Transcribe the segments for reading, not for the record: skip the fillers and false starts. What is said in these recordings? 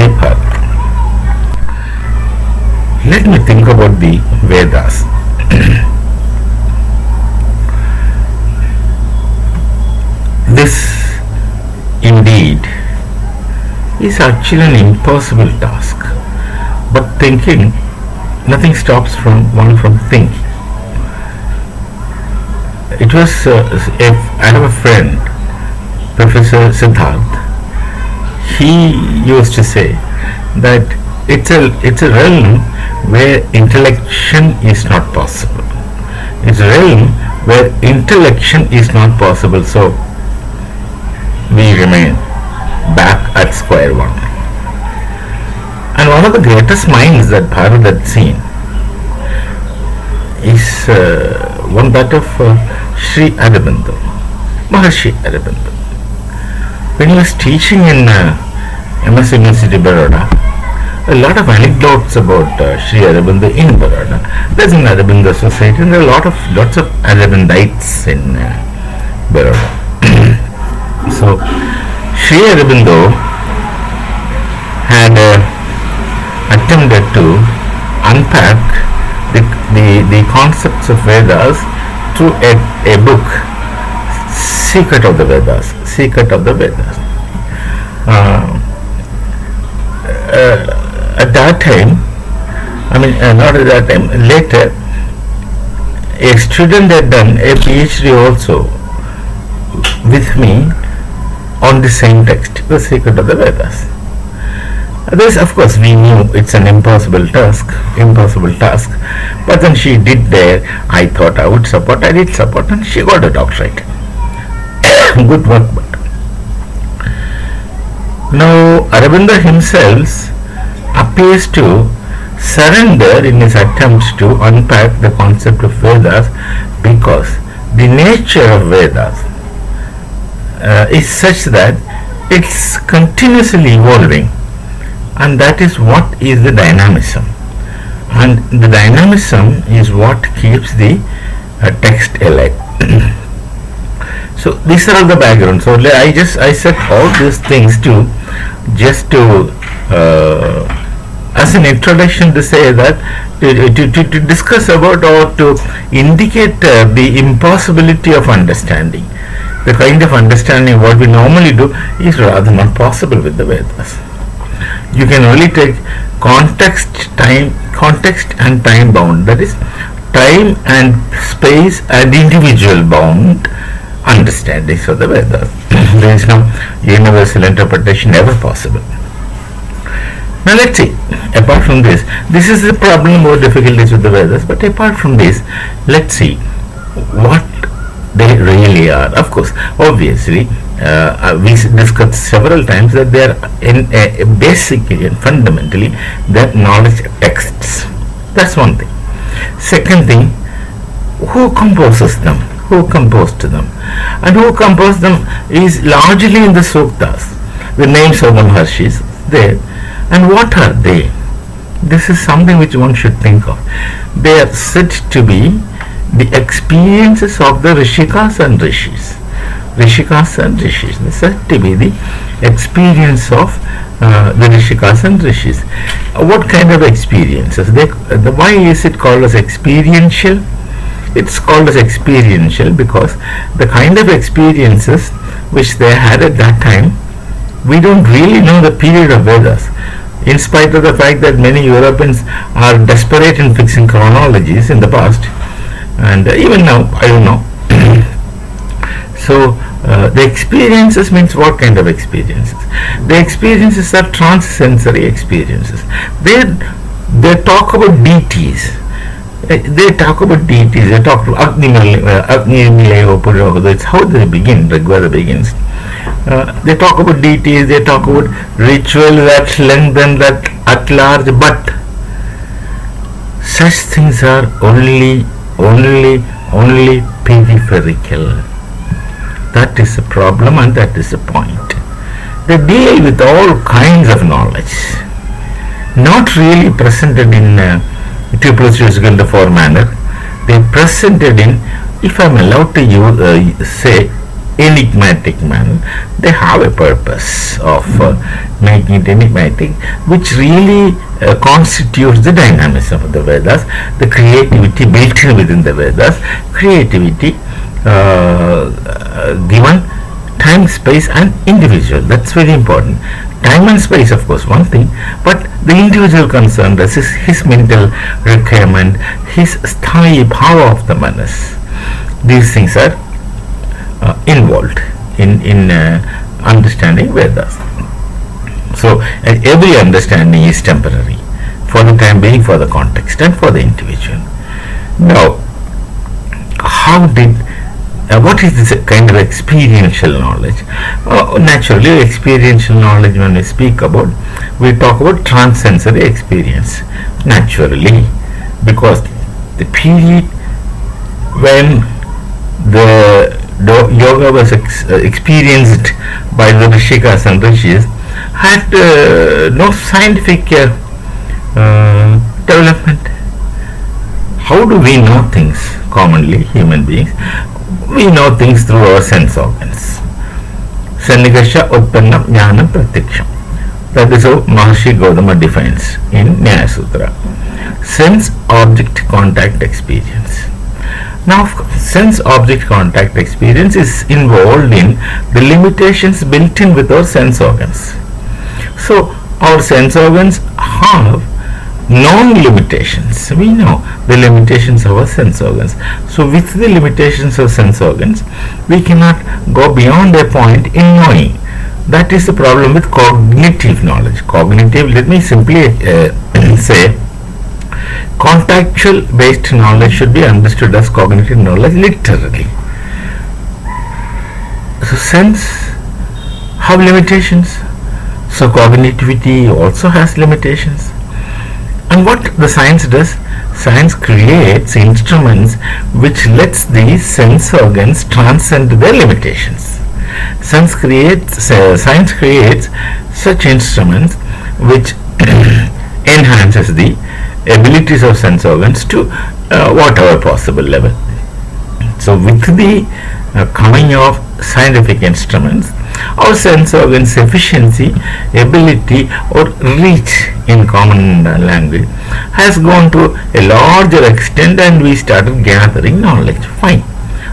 Hey Parth, let me think about the Vedas. This indeed is actually an impossible task, but thinking, nothing stops one from thinking. It was, if I have a friend, Professor Siddharth. He used to say that it's a realm where intellection is not possible. It's a realm where intellection is not possible. So we remain back at square one. And one of the greatest minds that Bharat had seen is one that of Sri Aurobindo, Maharshi Aurobindo. When he was teaching in MS University, Baroda, a lot of anecdotes about Sri Aurobindo in Baroda. There's an Aurobindo society, and there are lots of Aurobindites in Baroda. So Sri Aurobindo had attempted to unpack the concepts of Vedas through a book, Secret of the Vedas. At that time, not at that time, later, a student had done a PhD also with me on the same text, the Secret of the Vedas. This, of course, we knew it's an impossible task, but then she did there. I thought I would support, I did support, and she got a doctorate. Good work. But now Aurobindo himself appears to surrender in his attempts to unpack the concept of Vedas, because the nature of Vedas is such that it's continuously evolving, and that is what is the dynamism, and the dynamism is what keeps the text alive. So these are all the background. So I said all these things to as an introduction to say that to discuss about or to indicate the impossibility of understanding. The kind of understanding what we normally do is rather not possible with the Vedas. You can only take context and time bound, that is time and space and individual bound understandings of the Vedas. There is no universal interpretation ever possible. Now let's see, apart from this is the problem or difficulties with the Vedas, but apart from this, let's see what they really are. Of course, obviously, we discussed several times that they are basically and fundamentally they're knowledge texts. That's one thing. Second thing, who composes them? Who composed them? And who composed them is largely in the Suktas. The names of the Maharshis there. And what are they? This is something which one should think of. They are said to be the experiences of the Rishikas and Rishis. They are said to be the experience of the Rishikas and Rishis. What kind of experiences? Why is it called as experiential? It's called as experiential because the kind of experiences which they had at that time, we don't really know the period of Vedas, in spite of the fact that many Europeans are desperate in fixing chronologies in the past, and even now, I don't know. So the experiences means what kind of experiences? The experiences are transsensory experiences. They talk about deities. They talk about Agni Mileo Puroga. That's how they begin. Rigveda begins. They talk about deities. They talk about ritual that lengthen that at large, but such things are only peripheral. That is the problem, and that is the point. They deal with all kinds of knowledge, not really presented in 2 plus 2 is equal to 4 manner. They presented in, if I am allowed to say, enigmatic manner, they have a purpose of making it enigmatic, which really constitutes the dynamism of the Vedas, the creativity built in within the Vedas, creativity given time, space and individual. That's very important. Time and space, of course, one thing, but the individual concerned is his mental requirement, his sthayi power of the manas. These things are involved in understanding Vedas. So every understanding is temporary, for the time being, for the context and for the individual. Now, how did what is this kind of experiential knowledge? Naturally, experiential knowledge, when we speak about, we talk about transsensory experience. Naturally, because the period when the yoga was experienced by the Rishikas and Rishis had no scientific development. How do we know things commonly, human beings? We know things through our sense organs. Sannigasha Utpannam Jnanam Pratyaksham. That is how Maharshi Gautama defines in Nyaya Sutra. Sense object contact experience. Now, sense object contact experience is involved in the limitations built in with our sense organs. So, our sense organs have known limitations. We know the limitations of our sense organs. So with the limitations of sense organs, we cannot go beyond a point in knowing. That is the problem with cognitive knowledge. Cognitive, let me simply say, contextual based knowledge should be understood as cognitive knowledge literally. So sense have limitations. So cognitivity also has limitations. And what the science does? Science creates instruments which lets these sense organs transcend their limitations. Science creates such instruments which enhances the abilities of sense organs to whatever possible level. So with the coming of scientific instruments, our sense organs efficiency, ability or reach in common language has gone to a larger extent, and we started gathering knowledge. Fine.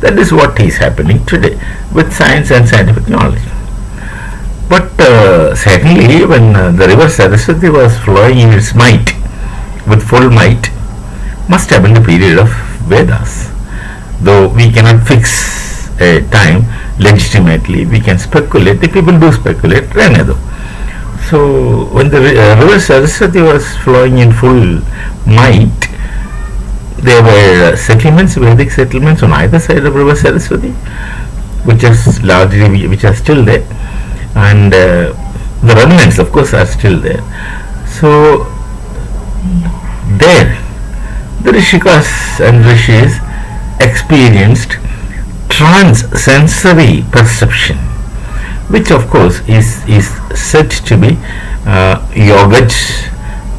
That is what is happening today with science and scientific knowledge. But certainly when the river Saraswati was flowing in its might, with full might, must have been the period of Vedas. Though we cannot fix a time legitimately, we can speculate. The people do speculate. So when the river Saraswati was flowing in full might, there were settlements, Vedic settlements on either side of river Saraswati, which are still there, and the remnants, of course, are still there. So there, the Rishikas and Rishis experienced trans-sensory perception, which of course is said to be yogaj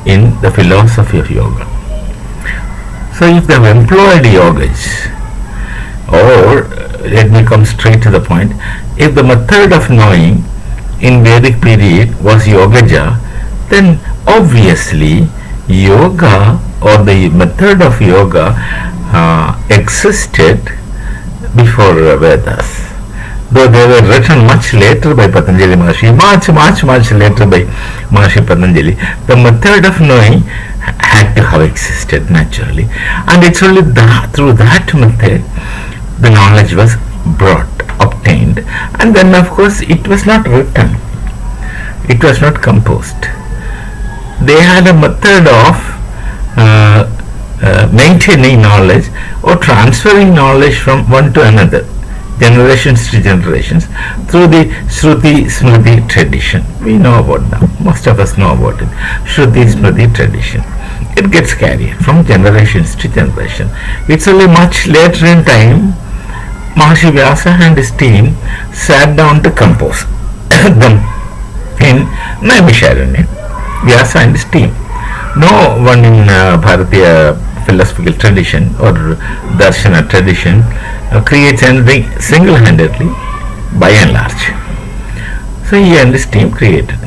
in the philosophy of yoga. So if they have employed yogaj, or let me come straight to the point, if the method of knowing in Vedic period was yogaja, then obviously yoga or the method of yoga existed before Vedas. Though they were written much later by Patanjali Maharshi, much later by Maharshi Patanjali, the method of knowing had to have existed naturally, and it's only through that method the knowledge was obtained, and then of course it was not written, it was not composed. They had a method of maintaining knowledge or transferring knowledge from one to another, generations to generations, through the Shruti Smriti tradition. We know about that. Most of us know about it. Shruti Smriti tradition. It gets carried from generations to generation. It's only much later in time Maharshi Vyasa and his team sat down to compose them in Naimisharanya. Vyasa and his team. No one in Bharatiya philosophical tradition or Darshana tradition creates anything single-handedly. by and large. So he and his team created.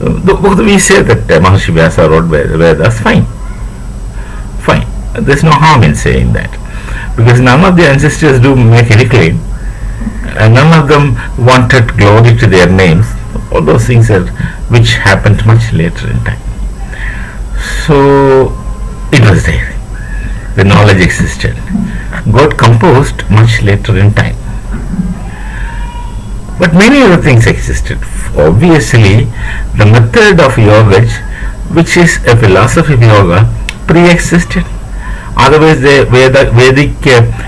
We say that Maharshi Vyasa wrote Vedas, fine. Fine. There's no harm in saying that. Because none of the ancestors do make any claim. And none of them wanted glory to their names. All those things are which happened much later in time. So it was there. The knowledge existed. Got composed much later in time. But many other things existed. Obviously, the method of yoga, which is a philosophy of yoga, pre-existed. Otherwise, the Vedic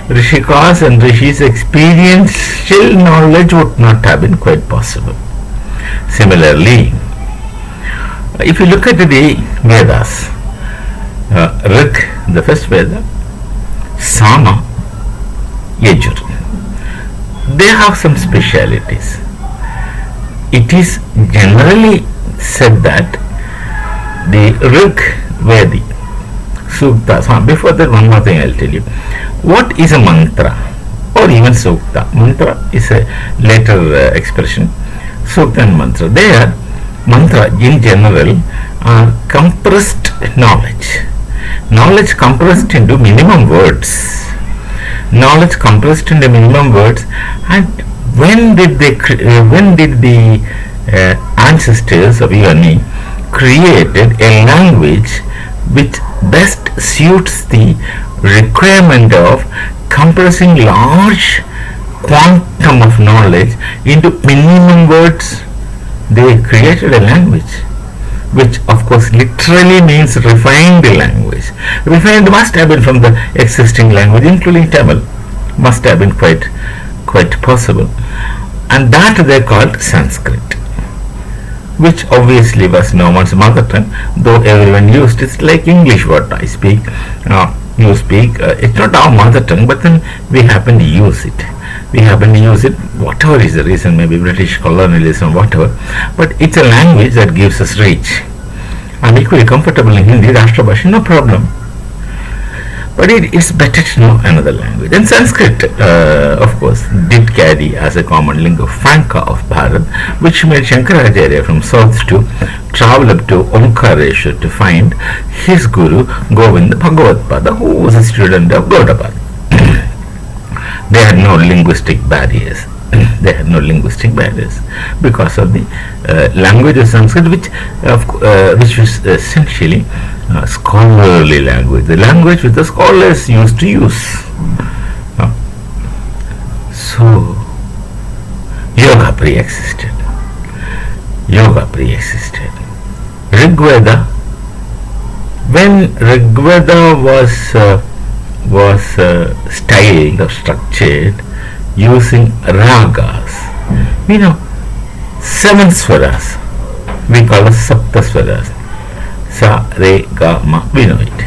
Rishikas and Rishis' experiential knowledge would not have been quite possible. Similarly, if you look at the Vedas, Rig, the first Veda, Sama, Yajur, they have some specialities. It is generally said that the Rig Vedi, Suktas, before that one more thing I'll tell you. What is a mantra or even Sukta? Mantra is a later expression. Sukta and mantra. There, mantra in general are compressed knowledge. Knowledge compressed into minimum words. Knowledge compressed into minimum words. And when did the ancestors of you and me created a language which best suits the requirement of compressing large quantum of knowledge into minimum words? They created a language which of course literally means refined language. Refined must have been from the existing language, including Tamil. Must have been quite possible. And that they called Sanskrit, which obviously was no one's mother tongue, though everyone used it. It's like English what I speak, you speak. It's not our mother tongue, but then we happen to use it. We happen to use it, whatever is the reason, maybe British colonialism, whatever. But it's a language that gives us reach. I'm equally comfortable in Hindi, Rashtrabhashi, no problem. But it's better to know another language. And Sanskrit, of course, did carry as a common lingua franca of Bharat, which made Shankaracharya from south to travel up to Omkareshwar to find his guru, Govinda Bhagavatpada, who was a student of Gaudapada. They had no linguistic barriers. They had no linguistic barriers because of the language of Sanskrit, which was essentially scholarly language, the language which the scholars used to use. So, yoga pre-existed. Yoga pre-existed. Rigveda, when Rigveda was styled or structured using ragas, 7 swaras, we call it Sapta swaras. Sa, Re, Ga, Ma, we know it.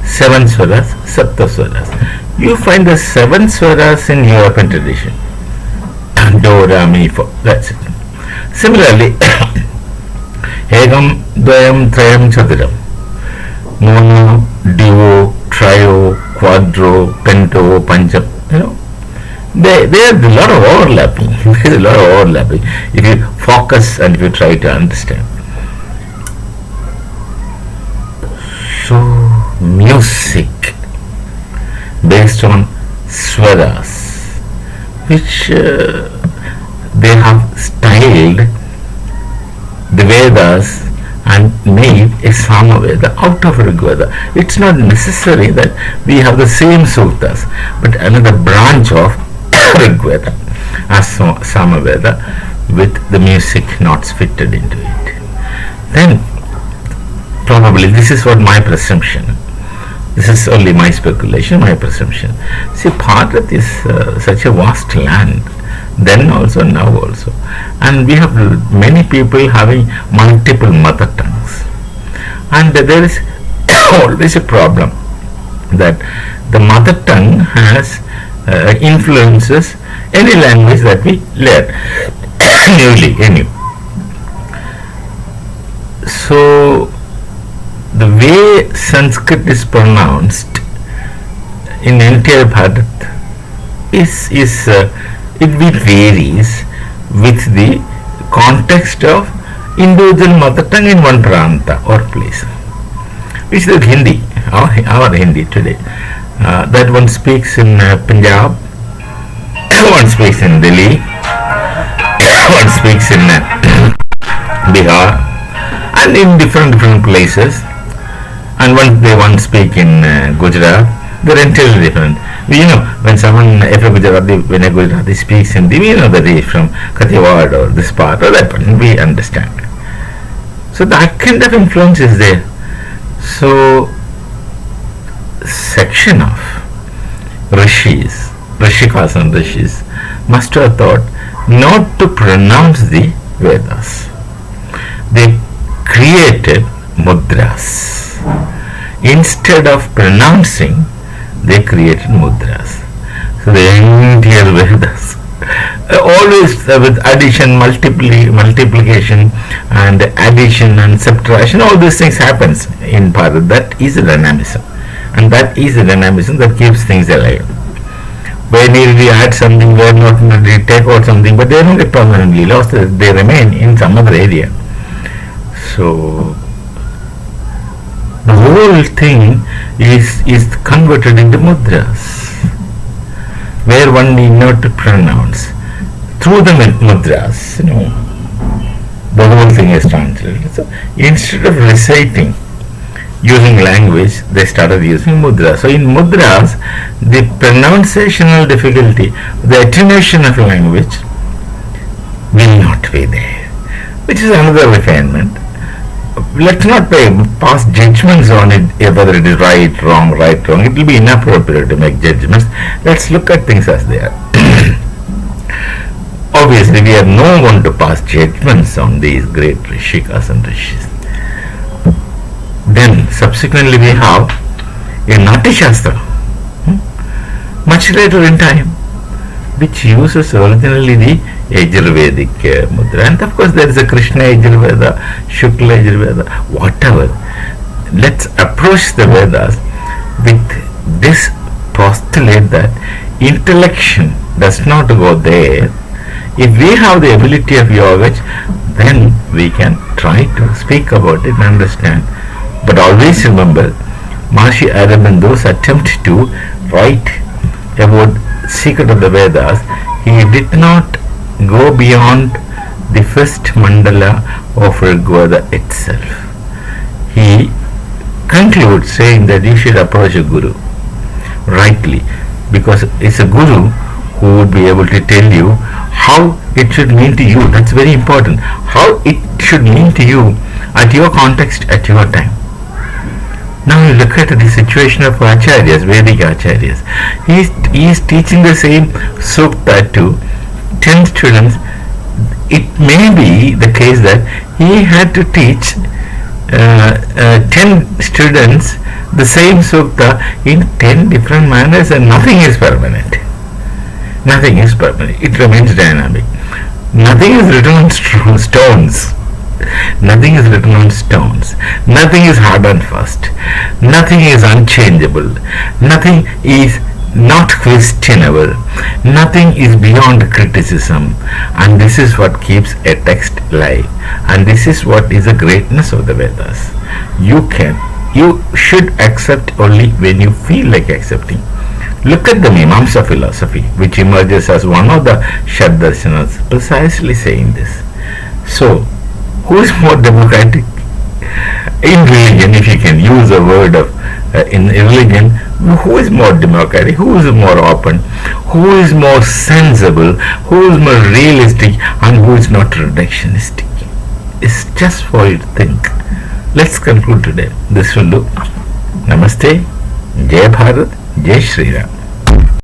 7 swaras, Sapta swaras. You find the 7 swaras in European tradition. Do, Ra, Mi, Fa, that's it. Similarly, Egam, Dvayam, Trayam, Chaturam. Mono, duo, trio, quadro, pento, pancham, there is a lot of overlapping. There is a lot of overlapping if you focus and if you try to understand. So, music based on swaras, which they have styled the Vedas and made a Samaveda out of Rigveda. It's not necessary that we have the same suttas, but another branch of Rigveda as Samaveda with the music notes fitted into it. Then, probably this is what my presumption. This is only my speculation, my presumption. See, Bharat is such a vast land, then also, now also. And we have many people having multiple mother tongues. And there is always a problem that the mother tongue has influences any language that we learn newly. So, the way Sanskrit is pronounced in entire Bharat is it varies with the context of individual mother tongue in one pranta or place. Which is Hindi, our Hindi today. That one speaks in Punjab, one speaks in Delhi, one speaks in Bihar, and in different places. And one speak in Gujarat, they're entirely different. When a Gujarati speaks Hindi, we know that he is from Kathiawad or this part or that part, we understand. So that kind of influence is there. So, section of rishis, rishikas and rishis must have thought not to pronounce the Vedas. They created mudras. Instead of pronouncing, they created mudras. So the entire Vedas, always with addition, multiplication, and addition and subtraction, all these things happens in Bharat. That is a dynamism, and that is a dynamism that keeps things alive. Where we add something, where not we take out something, but they don't get permanently lost. They remain in some other area. So the whole thing is converted into mudras, where one need not to pronounce. Through the mudras, the whole thing is translated. So instead of reciting using language, they started using mudras. So in mudras, the pronunciational difficulty, the attenuation of language will not be there, which is another refinement. Let's not pass judgments on it, whether it is right, wrong. It will be inappropriate to make judgments. Let's look at things as they are. Obviously, we are no one to pass judgments on these great rishikas and rishis. Then, subsequently, we have a Natya Shastra, much later in time, which uses originally the Yajurvedic mudra. And of course, there is a Krishna Yajurveda, Shukla Yajurveda, whatever. Let's approach the Vedas with this postulate that intellection does not go there. If we have the ability of yoga, then we can try to speak about it and understand. But always remember, Maharishi Aurobindo's attempt to write about secret of the Vedas, he did not go beyond the first mandala of Rigveda itself. He concludes saying that you should approach a guru rightly, because it's a guru who would be able to tell you how it should mean to you. That's very important. How it should mean to you at your context, at your time. Now you look at the situation of Acharyas, Vedic Acharyas. He is teaching the same sukta to 10 students. It may be the case that he had to teach 10 students the same sukta in 10 different manners, and nothing is permanent. Nothing is permanent. It remains dynamic. Nothing is written on stones. Nothing is written on stones. Nothing is hard and fast. Nothing is unchangeable. Nothing is not questionable. Nothing is beyond criticism. And this is what keeps a text alive. And this is what is the greatness of the Vedas. You should accept only when you feel like accepting. Look at the Mimamsa philosophy, which emerges as one of the Shaddarshanas, precisely saying this. So, who is more democratic? In religion, if you can use a word of in religion, who is more democratic? Who is more open? Who is more sensible? Who is more realistic? And who is not reductionistic? It's just for you to think. Let's conclude today. This will do. Namaste. Jai Bharat. Jai Shri Ram.